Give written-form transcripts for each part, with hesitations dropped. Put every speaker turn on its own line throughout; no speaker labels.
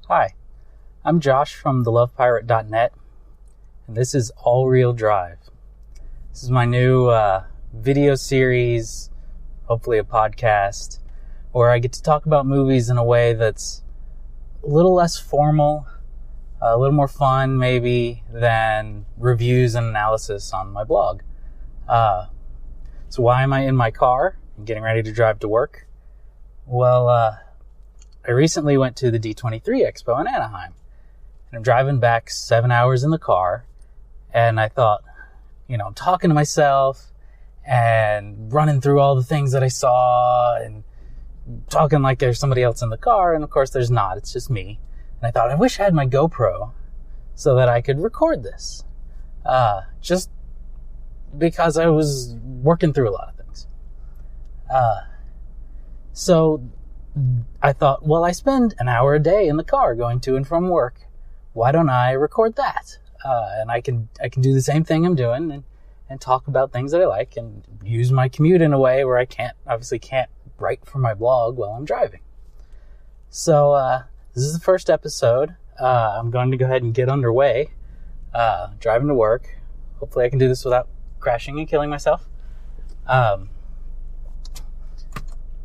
Hi, I'm Josh from thelovepirate.net, and this is All Real Drive. This is my new video series, hopefully a podcast, where I get to talk about movies in a way that's a little less formal, a little more fun maybe than reviews and analysis on my blog. So why am I in my car and getting ready to drive to work? Well, I recently went to the D23 Expo in Anaheim, and I'm driving back 7 hours in the car, and I thought, I'm talking to myself and running through all the things that I saw and talking like there's somebody else in the car, and of course there's not, it's just me. And I thought, I wish I had my GoPro so that I could record this, just because I was working through a lot of things. So I thought, well, I spend an hour a day in the car going to and from work. Why don't I record that? And I can do the same thing I'm doing and talk about things that I like and use my commute in a way where I obviously can't write for my blog while I'm driving. So this is the first episode. I'm going to go ahead and get underway, driving to work. Hopefully I can do this without crashing and killing myself.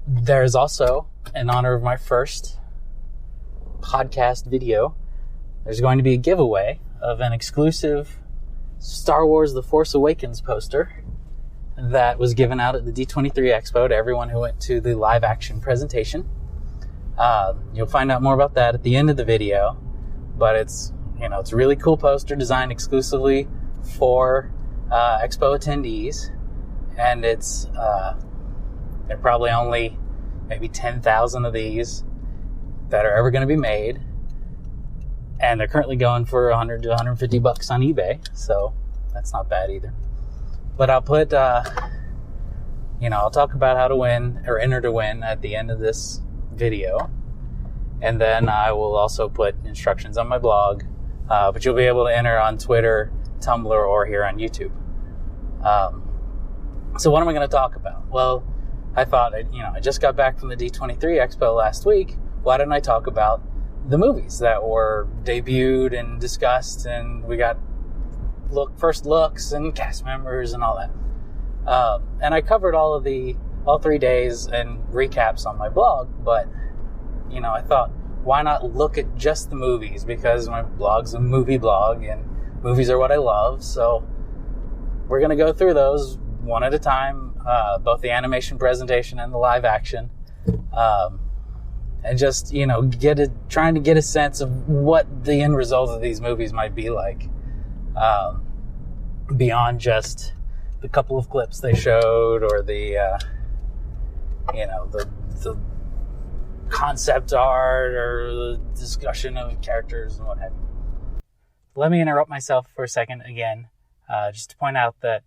There's also, in honor of my first podcast video, there's going to be a giveaway of an exclusive Star Wars The Force Awakens poster that was given out at the D23 Expo to everyone who went to the live action presentation. You'll find out more about that at the end of the video, but it's a really cool poster designed exclusively for Expo attendees, and it's there are probably only maybe 10,000 of these that are ever going to be made. And they're currently going for $100 to $150 on eBay. So that's not bad either. But I'll put, I'll talk about how to win or enter to win at the end of this video. And then I will also put instructions on my blog. But you'll be able to enter on Twitter, Tumblr, or here on YouTube. So what am I going to talk about? Well, I thought, I just got back from the D23 Expo last week. Why didn't I talk about the movies that were debuted and discussed, and we got first looks and cast members and all that. And I covered all 3 days and recaps on my blog, but, I thought, why not look at just the movies? Because my blog's a movie blog, and movies are what I love, so we're going to go through those one at a time, both the animation presentation and the live action, and just, trying to get a sense of what the end result of these movies might be like, beyond just the couple of clips they showed or the concept art or the discussion of characters and what have you. Let me interrupt myself for a second again, just to point out that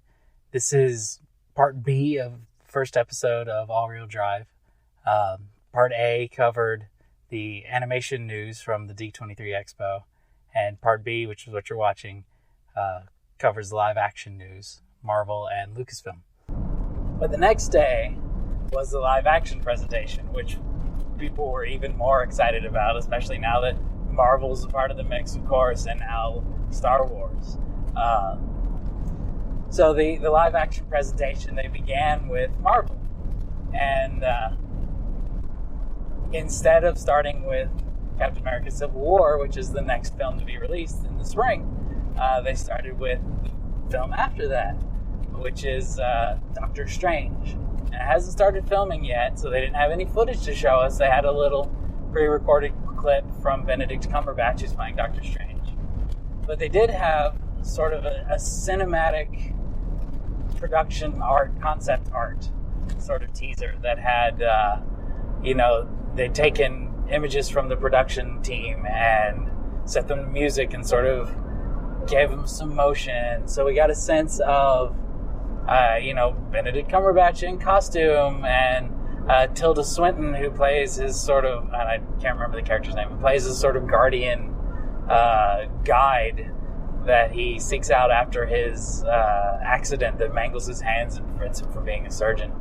this is part B of the first episode of All Real Drive. Part A covered the animation news from the D23 Expo, and Part B, which is what you're watching, covers the live action news, Marvel and Lucasfilm. But the next day was the live action presentation, which people were even more excited about, especially now that Marvel's a part of the mix, of course, and now Star Wars. So the live action presentation, they began with Marvel. And instead of starting with Captain America Civil War, which is the next film to be released in the spring, they started with the film after that, which is Doctor Strange. And it hasn't started filming yet, so they didn't have any footage to show us. They had a little pre-recorded clip from Benedict Cumberbatch, who's playing Doctor Strange. But they did have sort of a cinematic production art, concept art sort of teaser that had, they'd taken images from the production team and set them to music and sort of gave them some motion. So we got a sense of, Benedict Cumberbatch in costume and Tilda Swinton, who plays his sort of, and I can't remember the character's name, but plays his sort of guardian guide that he seeks out after his accident that mangles his hands and prevents him from being a surgeon.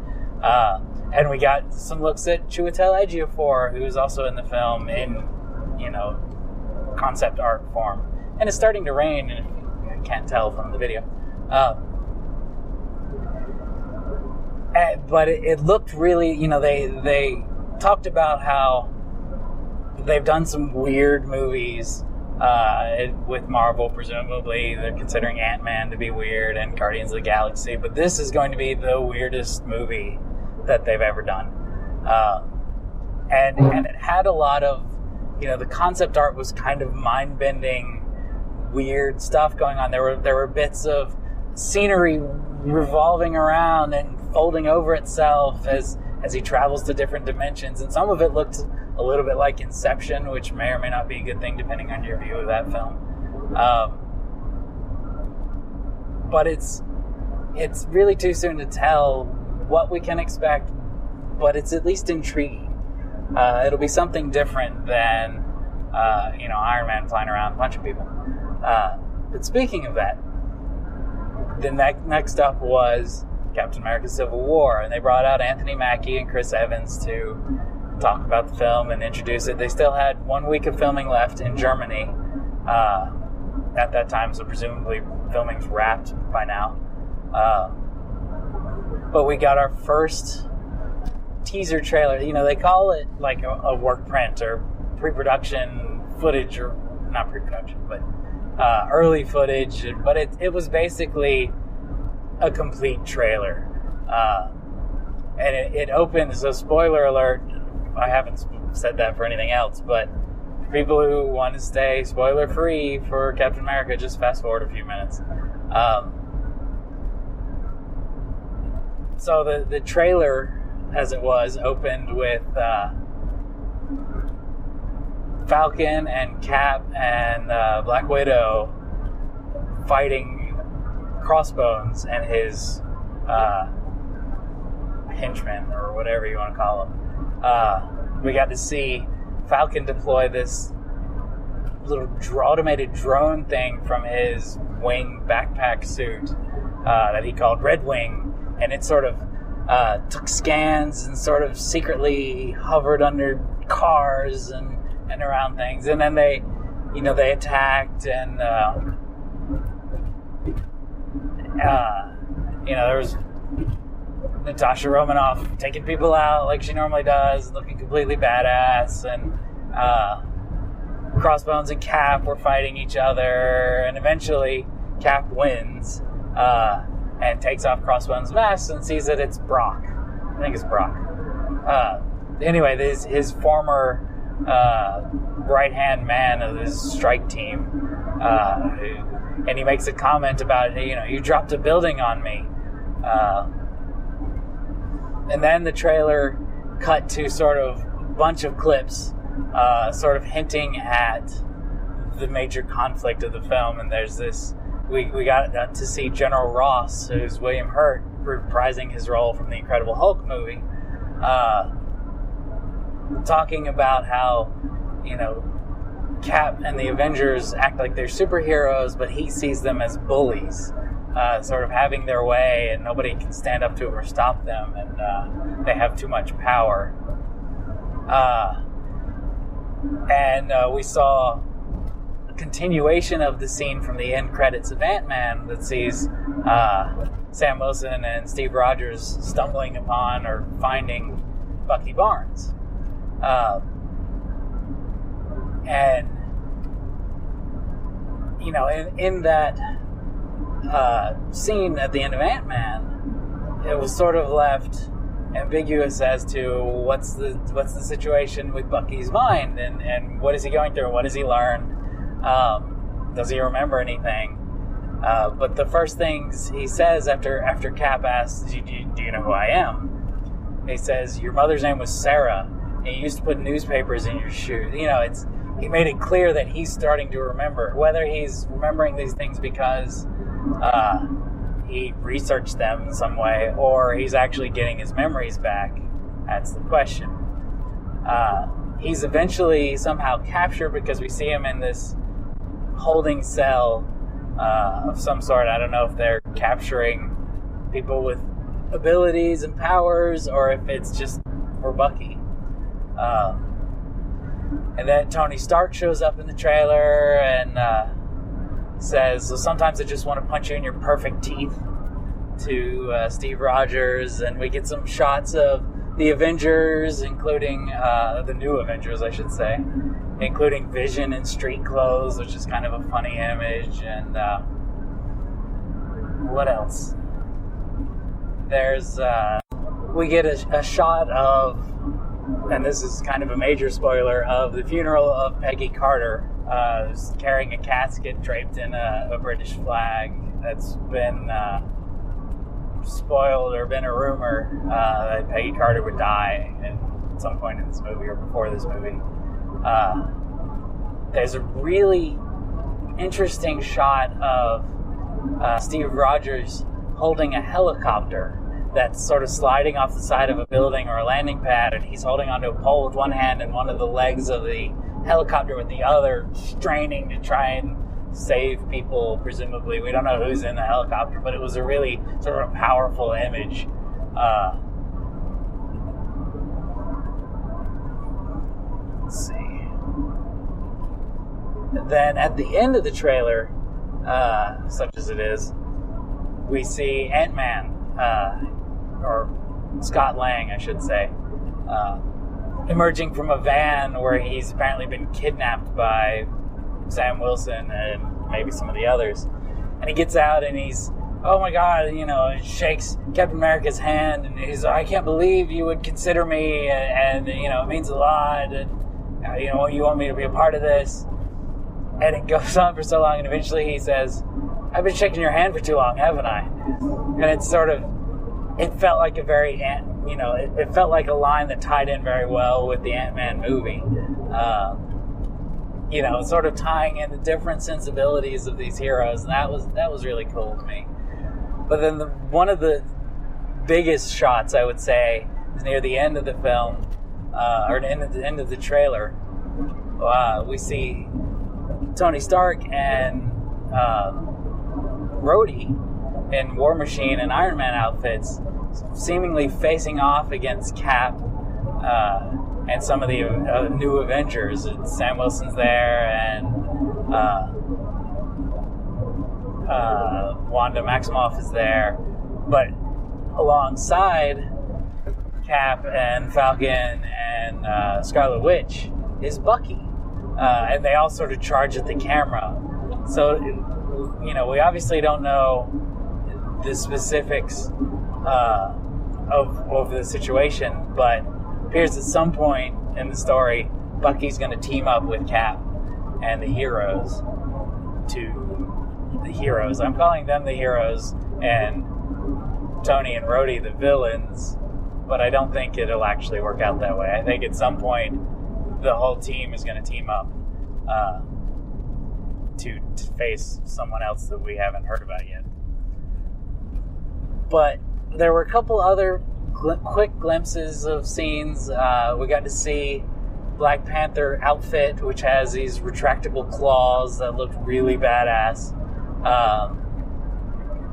And we got some looks at Chiwetel Ejiofor, who's also in the film in, concept art form. And it's starting to rain, if you can't tell from the video. But it looked really, they talked about how they've done some weird movies with Marvel, presumably. They're considering Ant-Man to be weird and Guardians of the Galaxy, but this is going to be the weirdest movie that they've ever done. And it had a lot of, the concept art was kind of mind-bending, weird stuff going on. There were bits of scenery revolving around and folding over itself as he travels to different dimensions, and some of it looked a little bit like Inception, which may or may not be a good thing depending on your view of that film. But it's really too soon to tell what we can expect, but it's at least intriguing. It'll be something different than Iron Man flying around a bunch of people. But speaking of that, the next up was Captain America Civil War, and they brought out Anthony Mackie and Chris Evans to talk about the film and introduce it. They still had 1 week of filming left in Germany at that time, so presumably filming's wrapped by now. But we got our first teaser trailer. They call it like a work print or pre-production footage, or not pre-production, but early footage. But it was basically a complete trailer. And it opened, so spoiler alert, I haven't said that for anything else, but for people who want to stay spoiler-free for Captain America, just fast forward a few minutes. So the trailer, as it was, opened with Falcon and Cap and Black Widow fighting Crossbones and his henchmen, or whatever you want to call them. We got to see Falcon deploy this little automated drone thing from his wing backpack suit that he called Red Wing, and it sort of took scans and sort of secretly hovered under cars and around things, and then they attacked, and there was Natasha Romanoff taking people out like she normally does, looking completely badass, and Crossbones and Cap were fighting each other, and eventually Cap wins and takes off Crossbones' vest and sees that it's Brock. I think it's Brock. Anyway, his former right-hand man of his strike team, and he makes a comment about, you dropped a building on me. And then the trailer cut to sort of a bunch of clips sort of hinting at the major conflict of the film. And there's this, we got to see General Ross, who's William Hurt, reprising his role from the Incredible Hulk movie, talking about how, Cap and the Avengers act like they're superheroes, but he sees them as bullies. Sort of having their way, and nobody can stand up to them or stop them, and they have too much power. And we saw a continuation of the scene from the end credits of Ant-Man that sees Sam Wilson and Steve Rogers stumbling upon or finding Bucky Barnes. And, in that scene at the end of Ant-Man, it was sort of left ambiguous as to what's the situation with Bucky's mind, and what is he going through, and what does he learn, does he remember anything? But the first things he says after Cap asks, do you know who I am? He says, your mother's name was Sarah, and you used to put newspapers in your shoes. He made it clear that he's starting to remember. Whether he's remembering these things because he researched them in some way, or he's actually getting his memories back, that's the question. He's eventually somehow captured because we see him in this holding cell of some sort. I don't know if they're capturing people with abilities and powers, or if it's just for Bucky. And then Tony Stark shows up in the trailer and says, well, sometimes I just want to punch you in your perfect teeth, to Steve Rogers. And we get some shots of the Avengers, including the new Avengers, I should say, including Vision in street clothes, which is kind of a funny image. And what else? There's we get a shot of, and this is kind of a major spoiler, of the funeral of Peggy Carter, who's carrying a casket draped in a British flag. That's been spoiled, or been a rumor that Peggy Carter would die at some point in this movie or before this movie. There's a really interesting shot of Steve Rogers holding a helicopter that's sort of sliding off the side of a building or a landing pad, and he's holding onto a pole with one hand and one of the legs of the helicopter with the other, straining to try and save people, presumably. We don't know who's in the helicopter, but it was a really sort of powerful image. Let's see. Then at the end of the trailer, such as it is, we see Ant-Man, or Scott Lang, I should say, emerging from a van where he's apparently been kidnapped by Sam Wilson and maybe some of the others. And he gets out and he's, oh my God, and shakes Captain America's hand, and he's, I can't believe you would consider me, and it means a lot, and you want me to be a part of this. And it goes on for so long, and eventually he says, I've been shaking your hand for too long, haven't I? And it's sort of, it felt like a very, it felt like a line that tied in very well with the Ant-Man movie. Sort of tying in the different sensibilities of these heroes, and that was really cool to me. But then one of the biggest shots, I would say, is near the end of the film, or at the end of the trailer. We see Tony Stark and Rhodey in War Machine and Iron Man outfits, seemingly facing off against Cap and some of the new Avengers. Sam Wilson's there, and Wanda Maximoff is there, but alongside Cap and Falcon and Scarlet Witch is Bucky, and they all sort of charge at the camera. So, we obviously don't know the specifics of the situation, but it appears at some point in the story, Bucky's going to team up with Cap and the heroes I'm calling them the heroes, and Tony and Rhodey the villains, but I don't think it'll actually work out that way. I think at some point the whole team is going to team up to face someone else that we haven't heard about yet. But there were a couple other quick glimpses of scenes. We got to see Black Panther outfit, which has these retractable claws that looked really badass.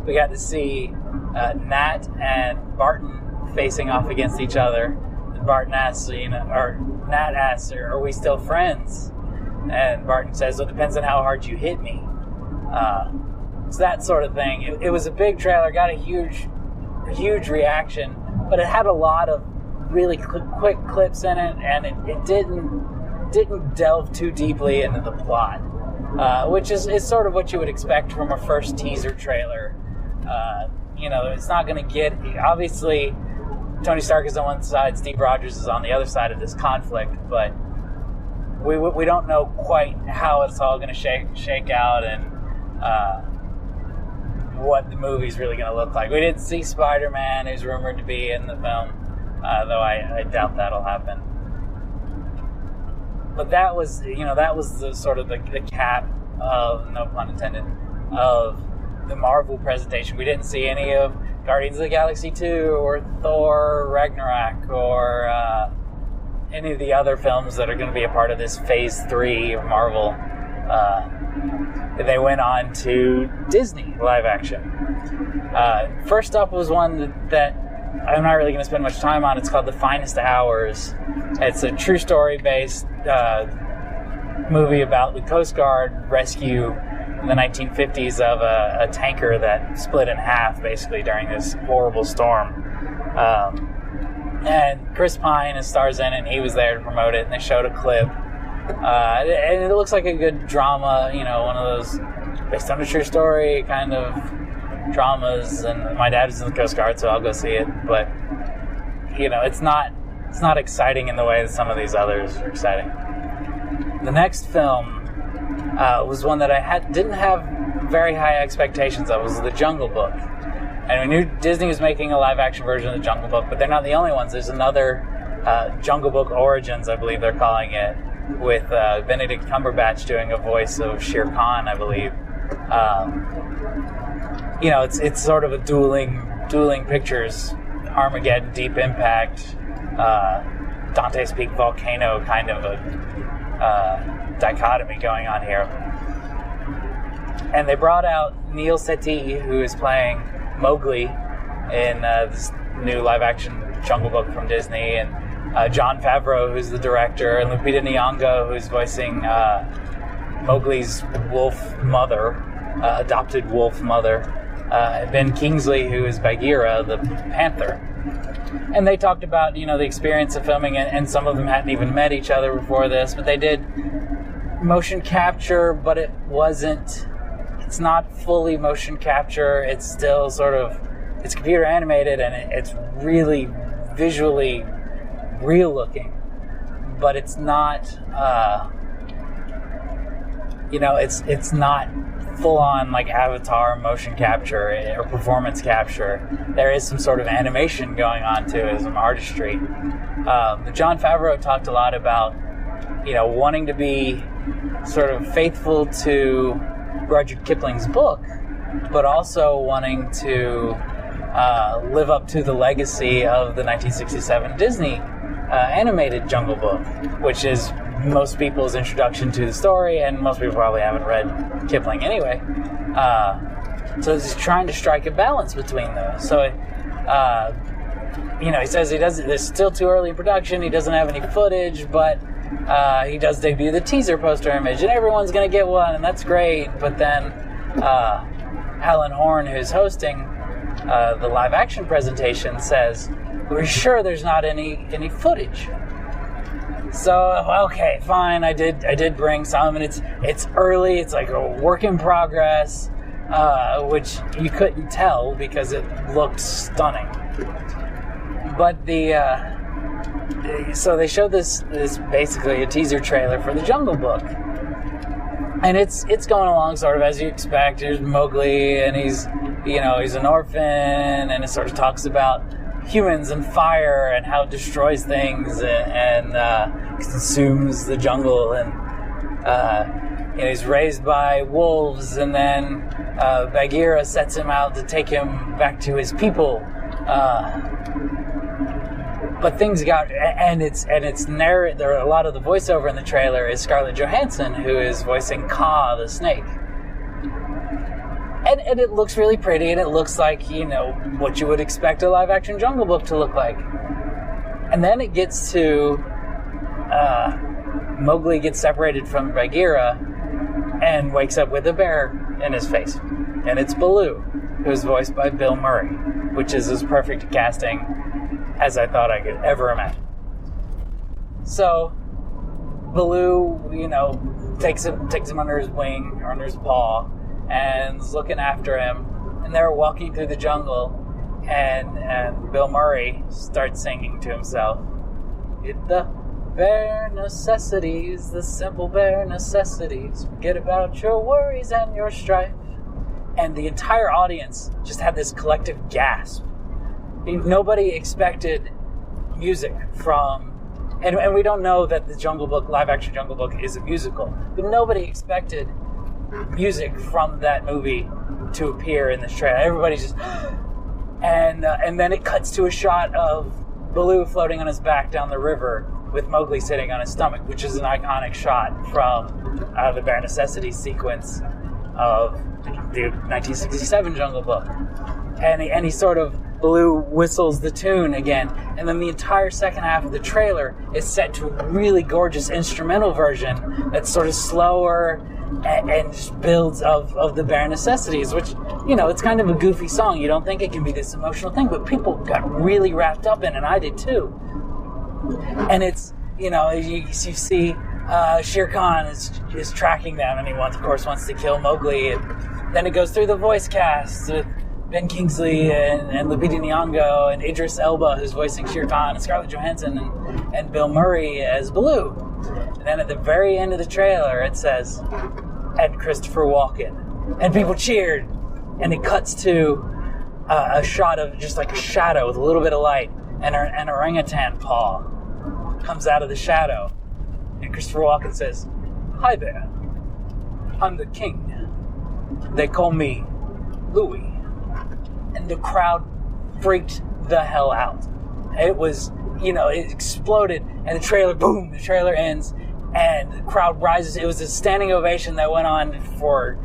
We got to see Nat and Barton facing off against each other. And Barton asks, Nat asks, are we still friends? And Barton says, well, it depends on how hard you hit me. So that sort of thing. It was a big trailer, got a huge reaction, but it had a lot of really quick clips in it, and it didn't delve too deeply into the plot, which is sort of what you would expect from a first teaser trailer. It's not going to get, obviously Tony Stark is on one side, Steve Rogers is on the other side of this conflict, but we don't know quite how it's all going to shake out, and what the movie's really going to look like. We didn't see Spider-Man, who's rumored to be in the film, though I doubt that'll happen. But that was the sort of the cap of, no pun intended, of the Marvel presentation. We didn't see any of Guardians of the Galaxy 2 or Thor Ragnarok or any of the other films that are going to be a part of this Phase 3 of Marvel. They went on to Disney live action. First up was one that I'm not really going to spend much time on. It's called The Finest Hours. It's a true story based movie about the Coast Guard rescue in the 1950s of a tanker that split in half basically during this horrible storm. And Chris Pine stars in it, and he was there to promote it, and they showed a clip. And it looks like a good drama, one of those based on a true story kind of dramas. And my dad is in the Coast Guard, so I'll go see it. But it's not exciting in the way that some of these others are exciting. The next film was one that I didn't have very high expectations of. It was The Jungle Book. And we knew Disney was making a live-action version of The Jungle Book, but they're not the only ones. There's another Jungle Book Origins, I believe they're calling it, with Benedict Cumberbatch doing a voice of Shere Khan, I believe. It's sort of a dueling pictures, Armageddon, Deep Impact, Dante's Peak Volcano kind of a dichotomy going on here. And they brought out Neil Settee, who is playing Mowgli in this new live-action Jungle Book from Disney, and Jon Favreau, who's the director, and Lupita Nyong'o, who's voicing Mowgli's wolf mother, adopted wolf mother, Ben Kingsley, who is Bagheera, the panther. And they talked about, the experience of filming it, and some of them hadn't even met each other before this, but they did motion capture, but it's not fully motion capture. It's still it's computer animated, and it's really visually real looking, but it's not, it's not full on like Avatar motion capture or performance capture. There is some sort of animation going on too, some artistry. Jon Favreau talked a lot about, wanting to be sort of faithful to Rudyard Kipling's book, but also wanting to live up to the legacy of the 1967 Disney animated Jungle Book, which is most people's introduction to the story, and most people probably haven't read Kipling anyway. So he's trying to strike a balance between those. So, he says it's still too early in production, he doesn't have any footage, but he does debut the teaser poster image, and everyone's going to get one, and that's great. But then Alan Horn, who's hosting the live action presentation, says, "We're sure there's not any footage." So okay, fine. I did bring some, and it's early. It's like a work in progress, which you couldn't tell because it looked stunning. But so they showed this basically a teaser trailer for the Jungle Book, and it's going along sort of as you expect. There's Mowgli, and he's an orphan, and it sort of talks about humans and fire and how it destroys things and consumes the jungle, and he's raised by wolves, and then Bagheera sets him out to take him back to his people. But things got, and it's narrated. There are a lot of the voiceover in the trailer is Scarlett Johansson, who is voicing Kaa the snake. And it looks really pretty, and it looks like, what you would expect a live-action Jungle Book to look like. And then it gets to Mowgli gets separated from Bagheera and wakes up with a bear in his face. And it's Baloo, who's voiced by Bill Murray, which is as perfect casting as I thought I could ever imagine. So Baloo, takes him under his wing, or under his paw, and is looking after him, and they're walking through the jungle, and Bill Murray starts singing to himself, "The bare necessities, the simple bare necessities, forget about your worries and your strife." And the entire audience just had this collective gasp. Nobody expected music from, and we don't know that the Jungle Book, live-action Jungle Book, is a musical, but nobody expected music from that movie to appear in this trailer. Everybody's just, and then it cuts to a shot of Baloo floating on his back down the river with Mowgli sitting on his stomach, which is an iconic shot from the Bare Necessities sequence of the 1967 Jungle Book. And he sort of Baloo whistles the tune again, and then the entire second half of the trailer is set to a really gorgeous instrumental version that's sort of slower and just builds of the bare necessities, which, it's kind of a goofy song. You don't think it can be this emotional thing, but people got really wrapped up in it, and I did too. And it's, you see Shere Khan is tracking them, and he of course wants to kill Mowgli. And then it goes through the voice cast with Ben Kingsley and Lupita Nyong'o and Idris Elba, who's voicing Shere Khan, and Scarlett Johansson and Bill Murray as Baloo. And then at the very end of the trailer, it says, "And Christopher Walken," and people cheered. And it cuts to a shot of just like a shadow with a little bit of light, and an orangutan paw comes out of the shadow. And Christopher Walken says, "Hi there, I'm the king. They call me Louis." And the crowd freaked the hell out. It was, it exploded, and the trailer ends, and the crowd rises. It was a standing ovation that went on for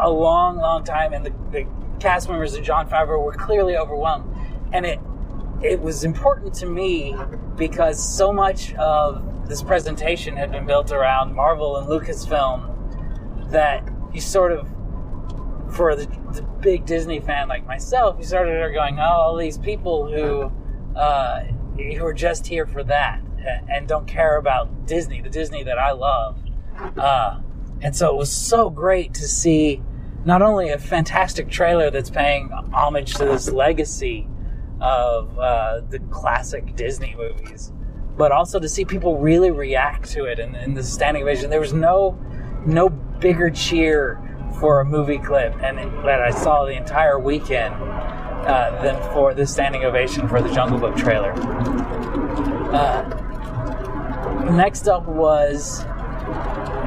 a long, long time, and the cast members of Jon Favreau were clearly overwhelmed. And it was important to me because so much of this presentation had been built around Marvel and Lucasfilm that you sort of, for the big Disney fan like myself, you started going, all these people who are just here for that and don't care about Disney, the Disney that I love. And so it was so great to see not only a fantastic trailer that's paying homage to this legacy of the classic Disney movies, but also to see people really react to it in the standing ovation. There was no bigger cheer for a movie clip and that I saw the entire weekend than for the standing ovation for the Jungle Book trailer. Next up was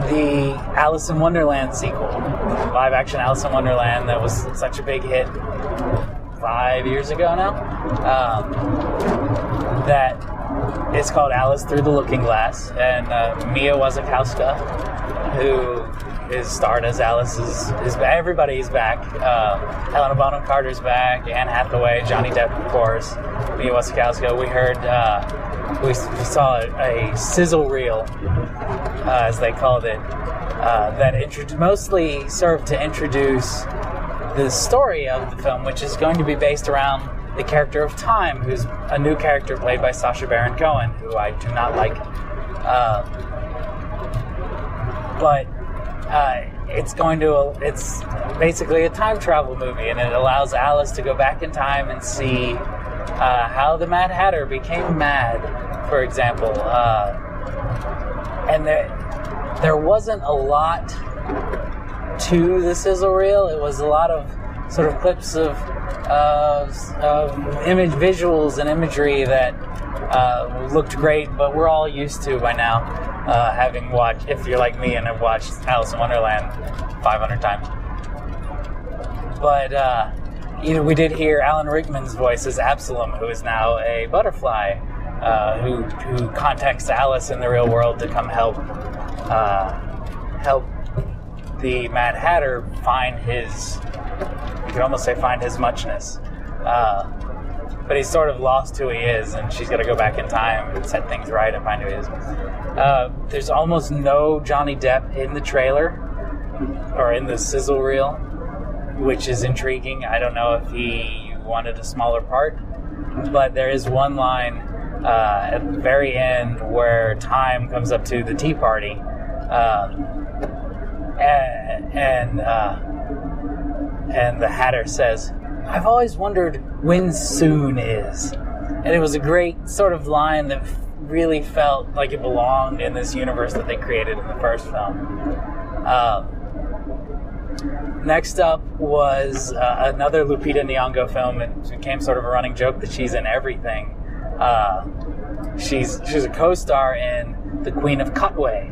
the Alice in Wonderland sequel, live action Alice in Wonderland that was such a big hit 5 years ago now. That is called Alice Through the Looking Glass, and Mia Wasikowska, who is starred as Alice, is everybody's back. Helena Bonham Carter's back, Anne Hathaway, Johnny Depp, of course, Mia Wasikowska. We heard, we saw a sizzle reel, as they called it, that mostly served to introduce the story of the film, which is going to be based around the character of Time, who's a new character played by Sacha Baron Cohen, who I do not like. But it's basically a time travel movie, and it allows Alice to go back in time and see how the Mad Hatter became mad, for example. And there wasn't a lot to the sizzle reel. It was a lot of sort of clips of image visuals and imagery that looked great, but we're all used to by now, having watched, if you're like me and have watched Alice in Wonderland 500 times. But we did hear Alan Rickman's voice as Absalom, who is now a butterfly, who contacts Alice in the real world to come help the Mad Hatter find his, you could almost say find his muchness. But he's sort of lost who he is, and she's got to go back in time and set things right and find who he is. There's almost no Johnny Depp in the trailer or in the sizzle reel, which is intriguing. I don't know if he wanted a smaller part, but there is one line at the very end where Time comes up to the tea party, and the Hatter says, "I've always wondered when soon is." And it was a great sort of line that really felt like it belonged in this universe that they created in the first film. Next up was another Lupita Nyong'o film. It became sort of a running joke that she's in everything. She's a co-star in The Queen of Katwe,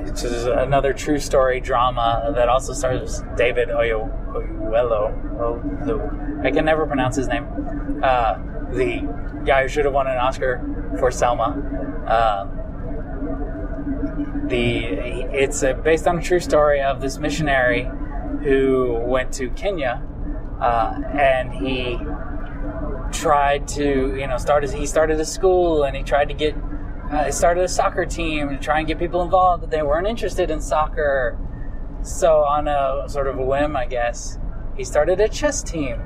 which is another true story drama that also stars David Oyelowo. I can never pronounce his name. The guy who should have won an Oscar for Selma. It's based on a true story of this missionary who went to Kenya, and he tried to, he started a school, and he tried to get, he started a soccer team to try and get people involved, but they weren't interested in soccer. So on a sort of a whim, I guess, he started a chess team.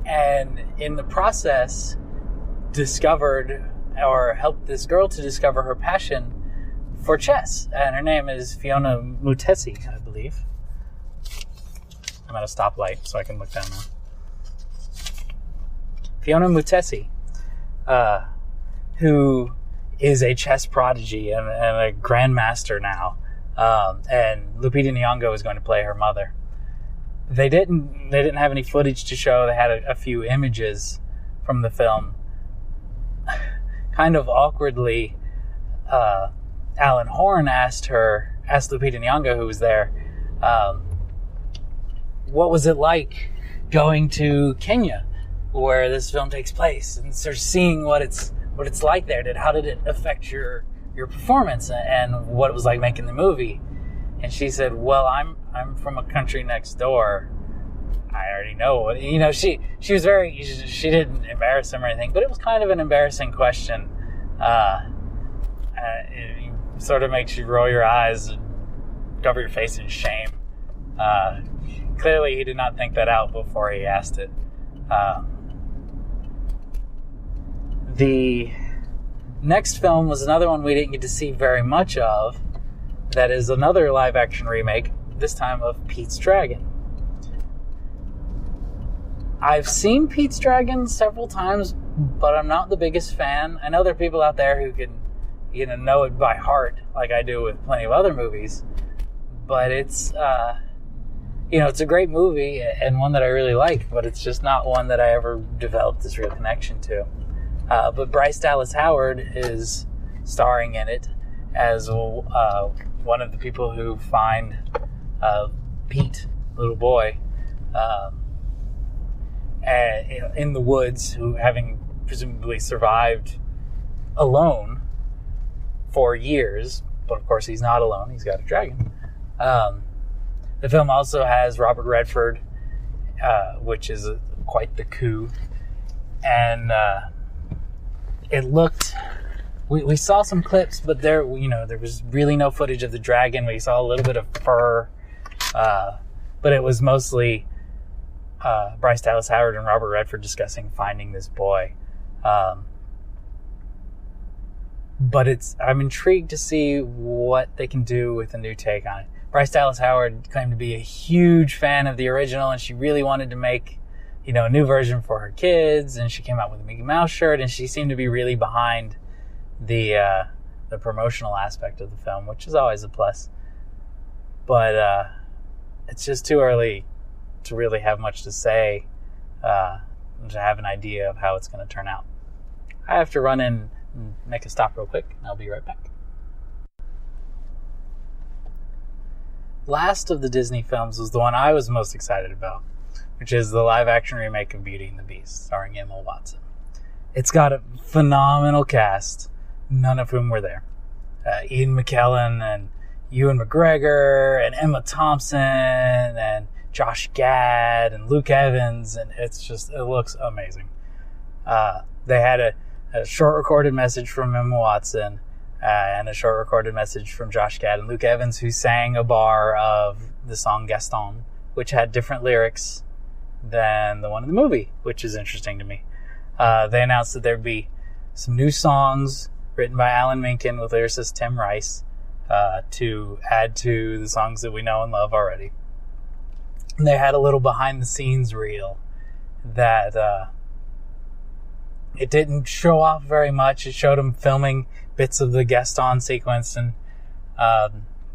And in the process, discovered or helped this girl to discover her passion for chess. And her name is Fiona Mutesi, I believe. I'm at a stoplight, so I can look down now. Fiona Mutesi, who is a chess prodigy and a grandmaster now. And Lupita Nyong'o is going to play her mother. They didn't have any footage to show. They had a few images from the film. Kind of awkwardly, Alan Horn asked Lupita Nyong'o, who was there, what was it like going to Kenya, where this film takes place, and sort of seeing what it's like there? How did it affect your performance, and what it was like making the movie? And she said, well, I'm from a country next door. I already know. She was she didn't embarrass him or anything, but it was kind of an embarrassing question. It sort of makes you roll your eyes and cover your face in shame. Clearly he did not think that out before he asked it. The next film was another one we didn't get to see very much of. That is another live-action remake, this time of Pete's Dragon. I've seen Pete's Dragon several times, but I'm not the biggest fan. I know there are people out there who can, know it by heart, like I do with plenty of other movies. But it's, it's a great movie and one that I really like, but it's just not one that I ever developed this real connection to. But Bryce Dallas Howard is starring in it as one of the people who find Pete, little boy, in the woods, who, having presumably survived alone for years, but of course he's not alone, he's got a dragon. The film also has Robert Redford, which is quite the coup, and it looked... We saw some clips, but there was really no footage of the dragon. We saw a little bit of fur, but it was mostly Bryce Dallas Howard and Robert Redford discussing finding this boy. But I'm intrigued to see what they can do with a new take on it. Bryce Dallas Howard claimed to be a huge fan of the original, and she really wanted to make, a new version for her kids, and she came out with a Mickey Mouse shirt, and she seemed to be really behind the promotional aspect of the film, which is always a plus. But it's just too early to really have much to say, to have an idea of how it's going to turn out. I have to run in and make a stop real quick, and I'll be right back. Last of the Disney films was the one I was most excited about, which is the live-action remake of Beauty and the Beast, starring Emma Watson. It's got a phenomenal cast, none of whom were there. Ian McKellen and Ewan McGregor and Emma Thompson and Josh Gad and Luke Evans, and it looks amazing. They had a short recorded message from Emma Watson and a short recorded message from Josh Gad and Luke Evans, who sang a bar of the song Gaston, which had different lyrics than the one in the movie, which is interesting to me. They announced that there'd be some new songs written by Alan Menken with lyricist Tim Rice to add to the songs that we know and love already. And they had a little behind-the-scenes reel that it didn't show off very much. It showed them filming bits of the Gaston sequence, and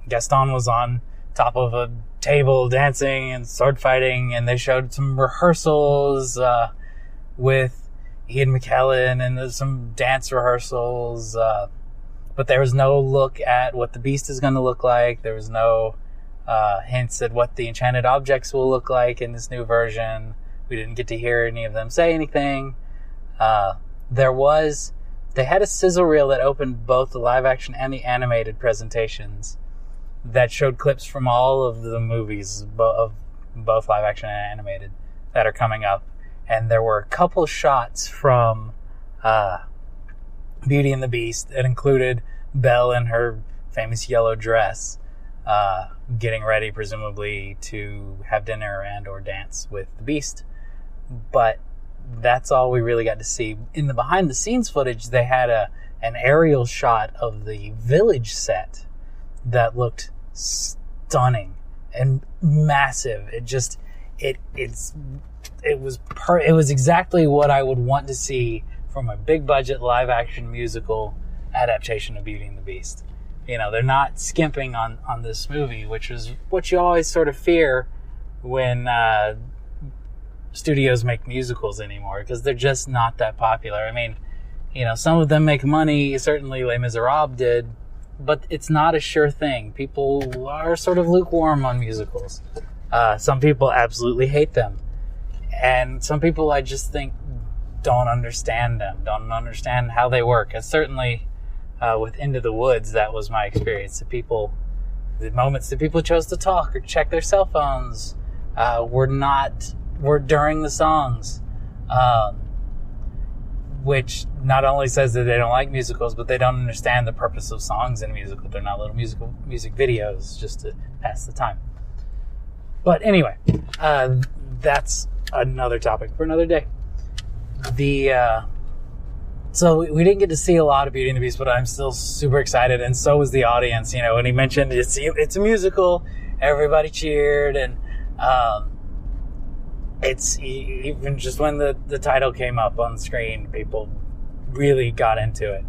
Gaston was on top of a table dancing and sword fighting, and they showed some rehearsals with Ian McKellen and some dance rehearsals, but there was no look at what the Beast is going to look like. There was no hints at what the enchanted objects will look like in this new version. We didn't get to hear any of them say anything. They had a sizzle reel that opened both the live action and the animated presentations that showed clips from all of the movies of both live action and animated. that are coming up. And there were a couple shots from Beauty and the Beast that included Belle in her famous yellow dress, getting ready, presumably, to have dinner and or dance with the Beast. But that's all we really got to see. In the behind-the-scenes footage, they had an aerial shot of the village set that looked stunning and massive. It was exactly what I would want to see from a big-budget live-action musical adaptation of Beauty and the Beast. You know, they're not skimping on this movie, which is what you always sort of fear when studios make musicals anymore, because they're just not that popular. I mean, you know, some of them make money, certainly Les Miserables did, but it's not a sure thing. People are sort of lukewarm on musicals. Some people absolutely hate them. And some people, I just think, don't understand them, don't understand how they work. And certainly with Into the Woods, that was my experience. The moments that people chose to talk or check their cell phones were during the songs, which not only says that they don't like musicals, but they don't understand the purpose of songs in a musical. They're not little music videos just to pass the time. But anyway, that's another topic for another day. So we didn't get to see a lot of Beauty and the Beast, but I'm still super excited, and so was the audience. You know, when he mentioned it's a musical, everybody cheered, and it's even just when the title came up on the screen, people really got into it.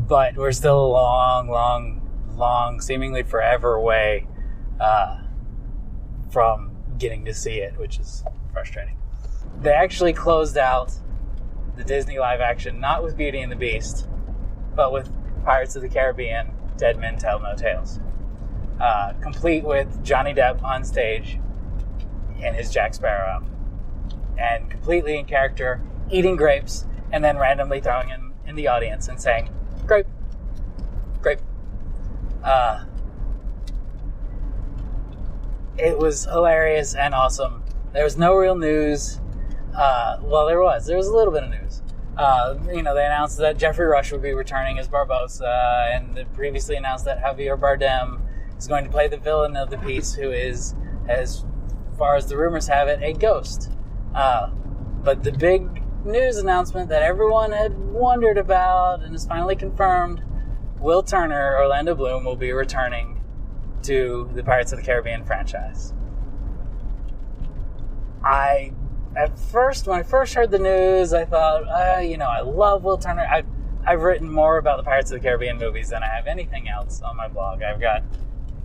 But we're still a long, seemingly forever away from getting to see it, which is frustrating. They actually closed out the Disney live action not with Beauty and the Beast, but with Pirates of the Caribbean, Dead Men Tell No Tales. Complete with Johnny Depp on stage in his Jack Sparrow outfit, and completely in character, eating grapes, and then randomly throwing them in the audience and saying, "Grape, grape." It was hilarious and awesome. There was no real news. Well, there was a little bit of news. They announced that Jeffrey Rush would be returning as Barbossa, and they previously announced that Javier Bardem is going to play the villain of the piece, who is, as far as the rumors have it, a ghost. But the big news announcement that everyone had wondered about and is finally confirmed, Will Turner, Orlando Bloom, will be returning to the Pirates of the Caribbean franchise. When I first heard the news, I thought, I love Will Turner. I've written more about the Pirates of the Caribbean movies than I have anything else on my blog. I've got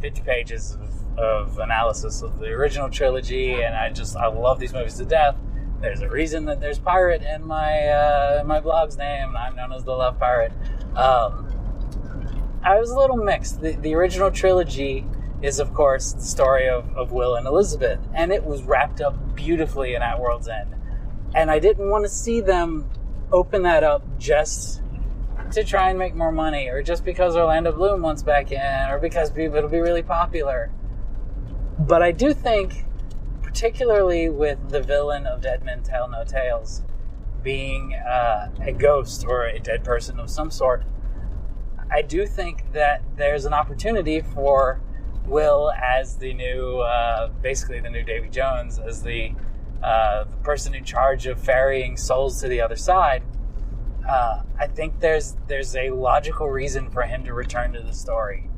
50 pages of analysis of the original trilogy, and I love these movies to death. There's a reason that there's pirate in my blog's name. I'm known as the Love Pirate. I was a little mixed. The original trilogy is, of course, the story of Will and Elizabeth, and it was wrapped up beautifully in At World's End. And I didn't want to see them open that up just to try and make more money, or just because Orlando Bloom wants back in, or because it'll be really popular. But I do think, particularly with the villain of Dead Men Tell No Tales being a ghost or a dead person of some sort, I do think that there's an opportunity for Will as the new, basically the new Davy Jones, as the person in charge of ferrying souls to the other side. I think there's a logical reason for him to return to the story.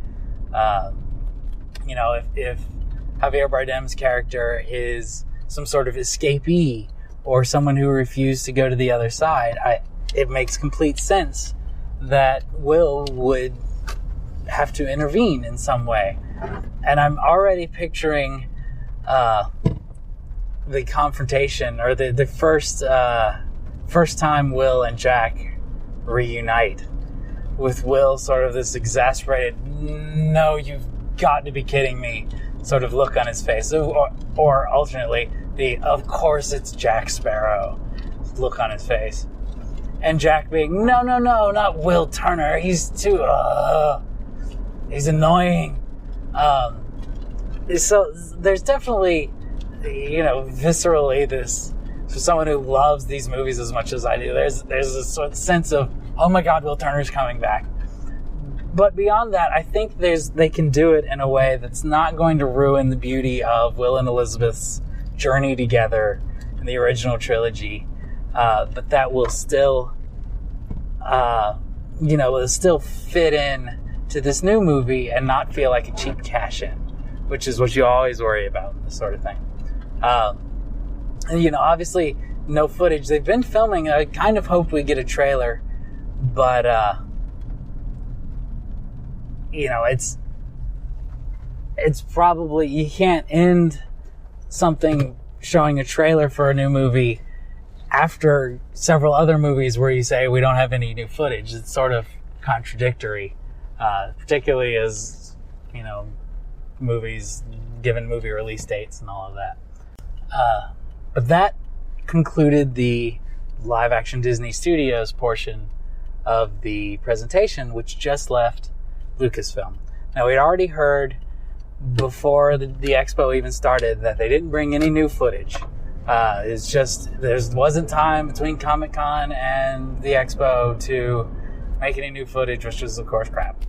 If Javier Bardem's character is some sort of escapee or someone who refused to go to the other side, it makes complete sense that Will would have to intervene in some way. And I'm already picturing the confrontation, or the first time Will and Jack reunite, with Will sort of this exasperated, "No, you've got to be kidding me" sort of look on his face, or alternately the "of course it's Jack Sparrow" look on his face, and Jack being, no, not Will Turner, he's too he's annoying. So there's definitely viscerally, this, for someone who loves these movies as much as I do, there's this sort of sense of, oh my God, Will Turner's coming back. But beyond that, I think they can do it in a way that's not going to ruin the beauty of Will and Elizabeth's journey together in the original trilogy, but that will still, will still fit in to this new movie and not feel like a cheap cash-in, which is what you always worry about, this sort of thing. And, obviously, no footage. They've been filming. I kind of hope we get a trailer, but, it's probably, you can't end something showing a trailer for a new movie after several other movies where you say we don't have any new footage. It's sort of contradictory, particularly as, movies, given movie release dates and all of that. But that concluded the live-action Disney Studios portion of the presentation, which just left Lucasfilm. Now, we'd already heard before the expo even started that they didn't bring any new footage. It's just, there wasn't time between Comic-Con and the expo to make any new footage, which was, of course, crap.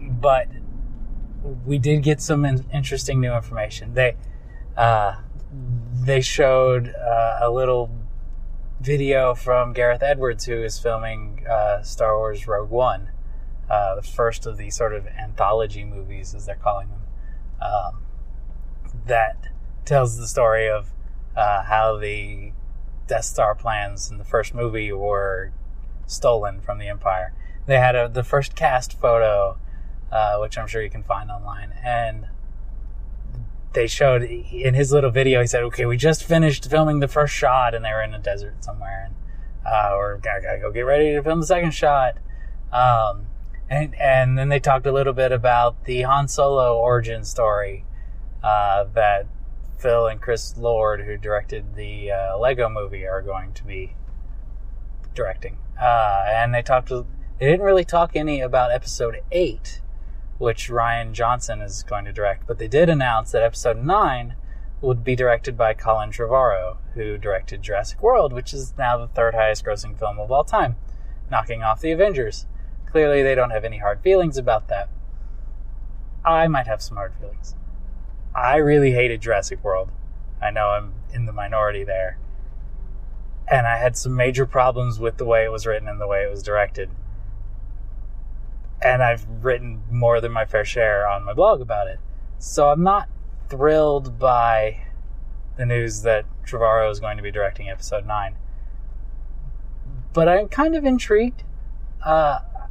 But we did get some interesting new information. They showed a little video from Gareth Edwards, who is filming Star Wars Rogue One, the first of the sort of anthology movies, as they're calling them, that tells the story of how the Death Star plans in the first movie were stolen from the Empire. They had the first cast photo, which I'm sure you can find online, and they showed in his little video, he said, okay, we just finished filming the first shot, and they were in a desert somewhere, and we're gotta go get ready to film the second shot. And then they talked a little bit about the Han Solo origin story that Phil and Chris Lord, who directed the Lego movie, are going to be directing. And they didn't really talk any about Episode 8, which Rian Johnson is going to direct, but they did announce that Episode 9 would be directed by Colin Trevorrow, who directed Jurassic World, which is now the third highest grossing film of all time, knocking off The Avengers. Clearly, they don't have any hard feelings about that. I might have some hard feelings. I really hated Jurassic World. I know I'm in the minority there. And I had some major problems with the way it was written and the way it was directed. And I've written more than my fair share on my blog about it. So I'm not thrilled by the news that Trevorrow is going to be directing Episode 9. But I'm kind of intrigued.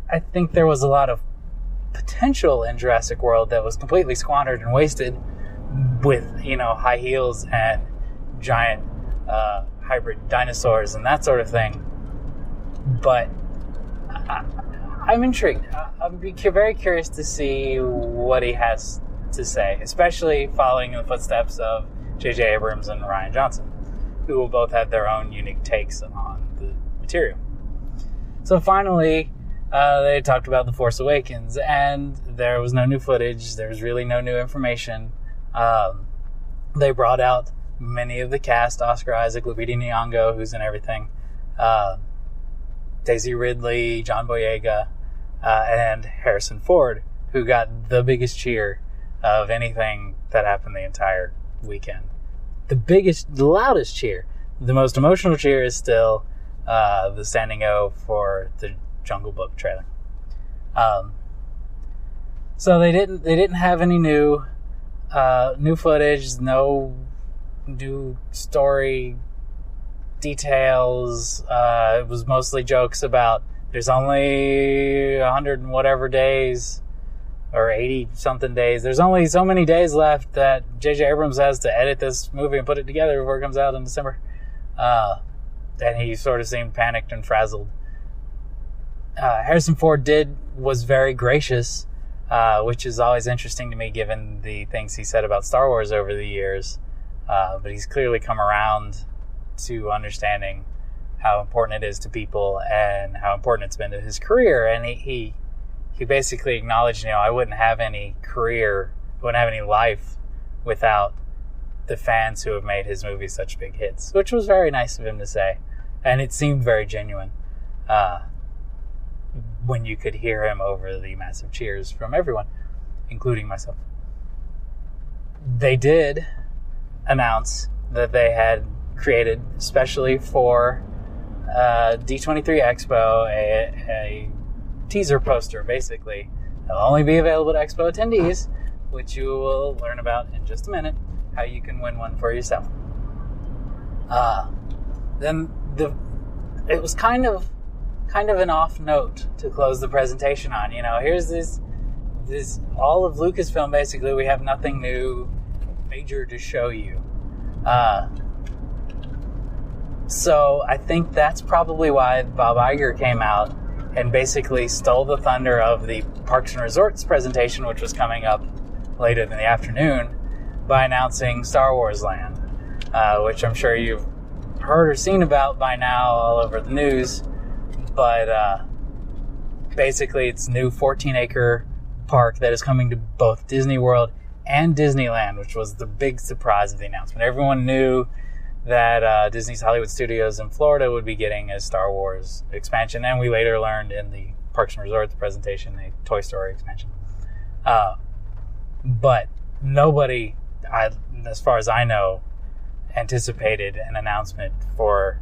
I think there was a lot of potential in Jurassic World that was completely squandered and wasted with, high heels and giant hybrid dinosaurs and that sort of thing. But I'm intrigued. I'm very curious to see what he has to say, especially following in the footsteps of J.J. Abrams and Rian Johnson, who will both have their own unique takes on the material. So finally, they talked about The Force Awakens, and there was no new footage. There was really no new information. They brought out many of the cast: Oscar Isaac, Lupita Nyong'o, who's in everything, Daisy Ridley, John Boyega, and Harrison Ford, who got the biggest cheer of anything that happened the entire weekend. The loudest cheer. The most emotional cheer is still the standing O for the Jungle Book trailer. So they didn't have any new footage, no new story details. It was mostly jokes about there's only 100 and whatever days, or 80 something days. There's only so many days left that J.J. Abrams has to edit this movie and put it together before it comes out in December. And he sort of seemed panicked and frazzled. Harrison Ford was very gracious, which is always interesting to me given the things he said about Star Wars over the years. But he's clearly come around to understanding how important it is to people and how important it's been to his career. And he basically acknowledged, I wouldn't have any career, I wouldn't have any life without the fans who have made his movies such big hits, which was very nice of him to say. And it seemed very genuine when you could hear him over the massive cheers from everyone, including myself. They did announce that they had created, especially for D23 Expo, a teaser poster, basically. It'll only be available to Expo attendees, which you will learn about in just a minute, how you can win one for yourself. Then it was kind of an off note to close the presentation on. Here's this all of Lucasfilm. Basically, we have nothing new major to show you. So I think that's probably why Bob Iger came out and basically stole the thunder of the Parks and Resorts presentation, which was coming up later in the afternoon, by announcing Star Wars Land, which I'm sure you've heard or seen about by now all over the news. But basically, it's a new 14-acre park that is coming to both Disney World and Disneyland, which was the big surprise of the announcement. Everyone knew that Disney's Hollywood Studios in Florida would be getting a Star Wars expansion, and we later learned in the Parks and Resorts presentation a Toy Story expansion. But nobody, as far as I know, anticipated an announcement for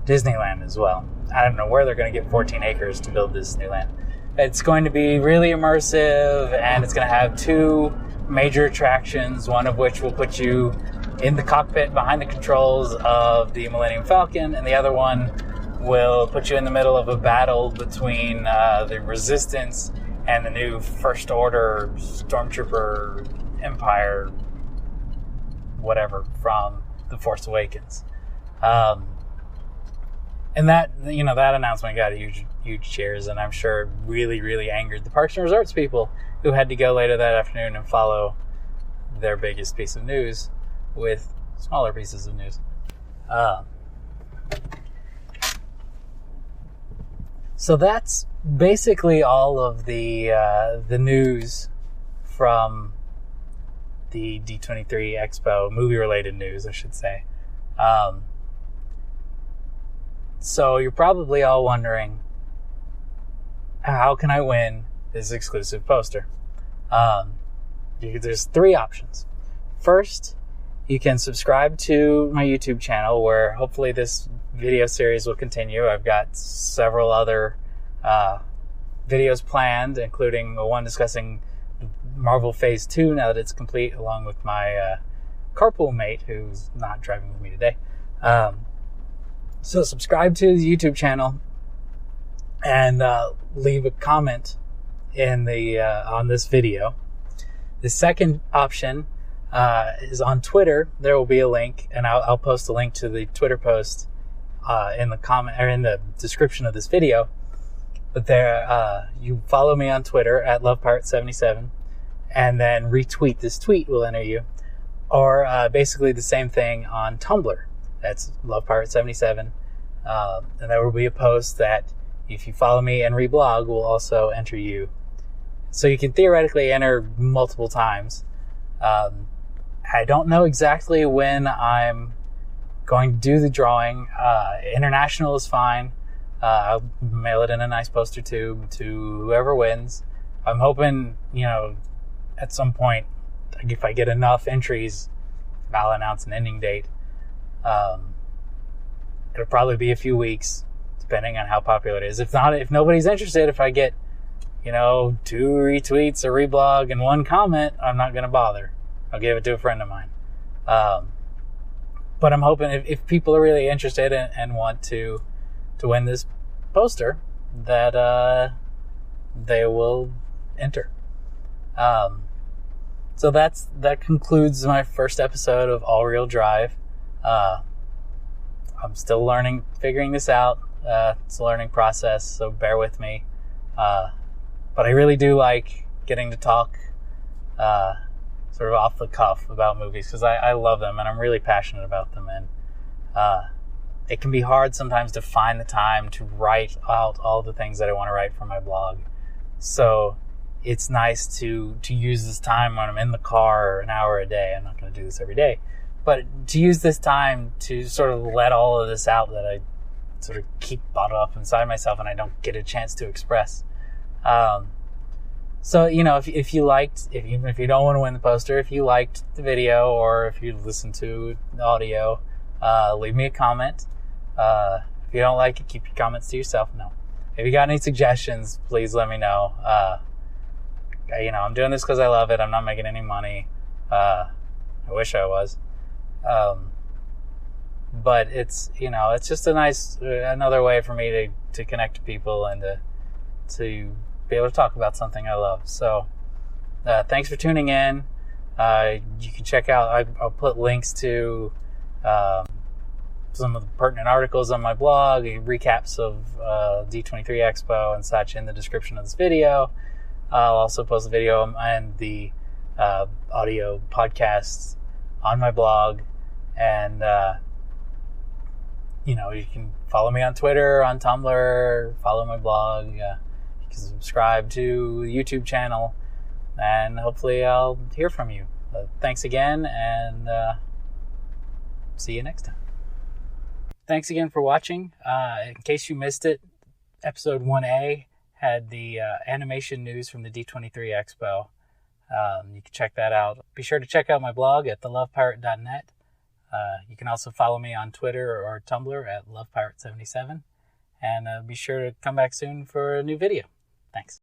Disneyland as well. I don't know where they're going to get 14 acres to build this new land. It's going to be really immersive, and it's going to have two major attractions, one of which will put you in the cockpit behind the controls of the Millennium Falcon, and the other one will put you in the middle of a battle between the Resistance and the new First Order Stormtrooper Empire, whatever, from The Force Awakens. And that announcement got huge cheers, and I'm sure it really, really angered the Parks and Resorts people who had to go later that afternoon and follow their biggest piece of news with smaller pieces of news. So that's basically all of the news from the D23 Expo, movie-related news, I should say. So you're probably all wondering, how can I win this exclusive poster? There's three options. First, you can subscribe to my YouTube channel, where hopefully this video series will continue. I've got several other videos planned, including one discussing Marvel Phase 2 now that it's complete, along with my carpool mate who's not driving with me today. So subscribe to the YouTube channel and leave a comment in the on this video. The second option is on Twitter. There will be a link, and I'll post a link to the Twitter post in the comment or in the description of this video. But there, you follow me on Twitter at LovePirate77, and then retweet this tweet will enter you. Or basically the same thing on Tumblr. That's LovePirate77. And there will be a post that, if you follow me and reblog, will also enter you. So you can theoretically enter multiple times. I don't know exactly when I'm going to do the drawing. International is fine. I'll mail it in a nice poster tube to whoever wins. I'm hoping, at some point, if I get enough entries, I'll announce an ending date. It'll probably be a few weeks, depending on how popular it is. If nobody's interested, if I get, 2 retweets, a reblog, and 1 comment, I'm not going to bother. I'll give it to a friend of mine. But I'm hoping if people are really interested and want to win this poster, that they will enter. So that concludes my first episode of All Real Drive. I'm still figuring this out. It's a learning process, so bear with me. But I really do like getting to talk sort of off the cuff about movies, because I love them and I'm really passionate about them. And it can be hard sometimes to find the time to write out all the things that I want to write for my blog. So it's nice to use this time when I'm in the car an hour a day. I'm not going to do this every day, but to use this time to sort of let all of this out that I sort of keep bottled up inside myself and I don't get a chance to express. So, if you liked, even if you don't want to win the poster, if you liked the video or if you listened to the audio, leave me a comment. If you don't like it, keep your comments to yourself. No. If you got any suggestions, please let me know. I'm doing this because I love it. I'm not making any money. I wish I was. But it's just a nice, another way for me to connect to people and to be able to talk about something I love. So, thanks for tuning in. You can check out, I'll put links to, some of the pertinent articles on my blog, recaps of D23 Expo and such in the description of this video. I'll also post the video and the audio podcasts on my blog. And, you can follow me on Twitter, on Tumblr, follow my blog. You can subscribe to the YouTube channel. And hopefully I'll hear from you. Thanks again, and see you next time. Thanks again for watching. In case you missed it, episode 1A had the animation news from the D23 Expo. You can check that out. Be sure to check out my blog at thelovepirate.net. You can also follow me on Twitter or Tumblr at lovepirate77. And be sure to come back soon for a new video. Thanks.